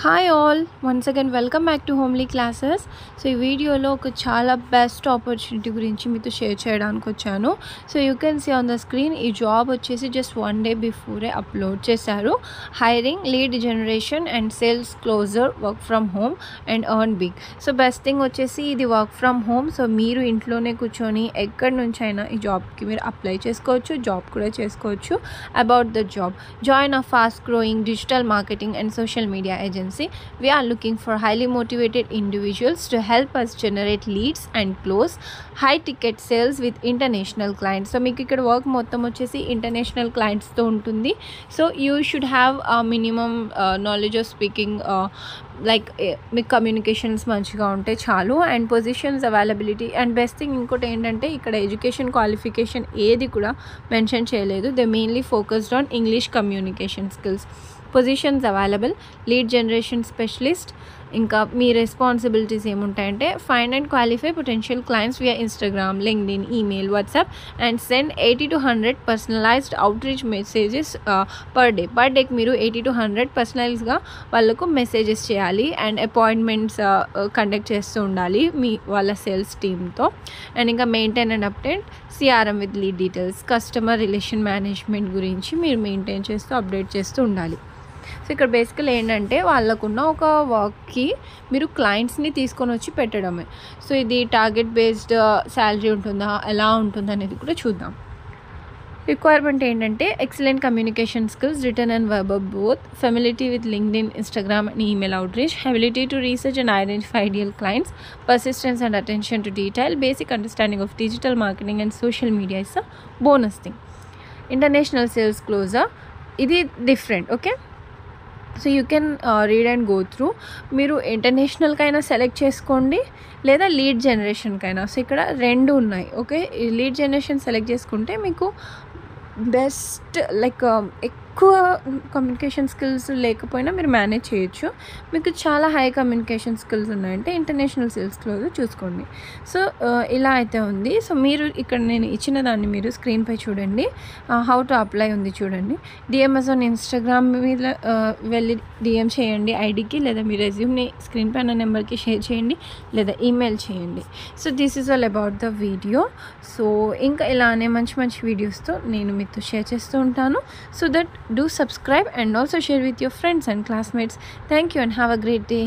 Hi all once again welcome back to homely classes. So ఈ వీడియోలో ఒక చాలా బెస్ట్ ఆపర్చునిటీ గురించి మీతో షేర్ చేయడానికి వచ్చాను. So you can see on the screen ఈ జాబ్ వచ్చేసి జస్ట్ 1 day బిఫోరే అప్లోడ్ చేశారు. Hiring lead generation and sales closure work from home and earn big. So best thing వచ్చేసి ఇది వర్క్ ఫ్రమ్ హోమ్. సో మీరు ఇంట్లోనే కూర్చొని ఎక్కడి నుంచి అయినా ఈ జాబ్కి మీరు అప్లై చేసుకోవచ్చు, జాబ్ కూడా చేసుకోవచ్చు. About the job, join a fast growing digital marketing and social media agency. We are looking for highly motivated individuals to help us generate leads and close high ticket sales with international clients. So మీకు ఇక్కడ work మొత్తం వచ్చేసి international క్లయింట్స్తో ఉంటుంది. So you should have minimum knowledge of speaking, like మీకు communications మంచిగా ఉంటే చాలు. And positions availability and best thing ఇంకోటి ఏంటంటే ఇక్కడ ఎడ్యుకేషన్ క్వాలిఫికేషన్ ఏది కూడా మెన్షన్ చేయలేదు. They mainly focused on English communication skills. Positions available, lead generation specialist. ఇంకా మీ రెస్పాన్సిబిలిటీస్ ఏముంటాయంటే find and qualify potential clients via Instagram, LinkedIn, email, WhatsApp and send 80 to 100 personalised outreach messages per డేకి మీరు 80 to 100 పర్సనలైజ్గా వాళ్ళకు messages చేయాలి. And appointments conduct చేస్తూ ఉండాలి మీ వాళ్ళ సేల్స్ టీమ్తో. అండ్ ఇంకా maintain and update CRM with lead details, customer relation management గురించి మీరు మెయింటైన్ చేస్తూ అప్డేట్ చేస్తూ ఉండాలి. సో ఇక్కడ బేసికల్ ఏంటంటే వాళ్ళకున్న ఒక వర్క్కి మీరు క్లయింట్స్ని తీసుకొని వచ్చి పెట్టడమే. సో ఇది టార్గెట్ బేస్డ్ శాలరీ ఉంటుందా, ఎలా ఉంటుంది అనేది కూడా చూద్దాం. రిక్వైర్మెంట్ ఏంటంటే excellent communication skills, written and verbal both, familiarity with LinkedIn, Instagram and email outreach, ability to research and identify ideal clients, persistence and attention to detail, basic understanding of digital marketing and social media is a bonus thing. International sales closer, ఇది different. Okay, so you can read and go through. మీరు ఇంటర్నేషనల్కైనా select చేసుకోండి లేదా lead జనరేషన్కైనా. So ఇక్కడ రెండు ఉన్నాయి. Okay, ఈ lead generation select చేసుకుంటే మీకు బెస్ట్, లైక్ ఎక్కువ కమ్యూనికేషన్ స్కిల్స్ లేకపోయినా మీరు మేనేజ్ చేయొచ్చు. మీకు చాలా హై కమ్యూనికేషన్ స్కిల్స్ ఉన్నాయంటే ఇంటర్నేషనల్ సేల్స్లో చూసుకోండి. సో ఇలా అయితే ఉంది. సో మీరు ఇక్కడ నేను ఇచ్చిన దాన్ని మీరు స్క్రీన్పై చూడండి. హౌ టు అప్లై ఉంది చూడండి. డిఎంఎస్ ఆన్ ఇన్స్టాగ్రామ్ మీద వెళ్ళి డిఎం చేయండి ఐడికి, లేదా మీ రెజ్యూమ్ని స్క్రీన్ పైన నెంబర్కి షేర్ చేయండి లేదా ఈమెయిల్ చేయండి. So this is all about the video. So ఇంకా ఇలానే మంచి మంచి వీడియోస్తో నేను మీతో షేర్ చేస్తూ ఉంటాను. So that do subscribe and also share with your friends and classmates. Thank you and have a great day.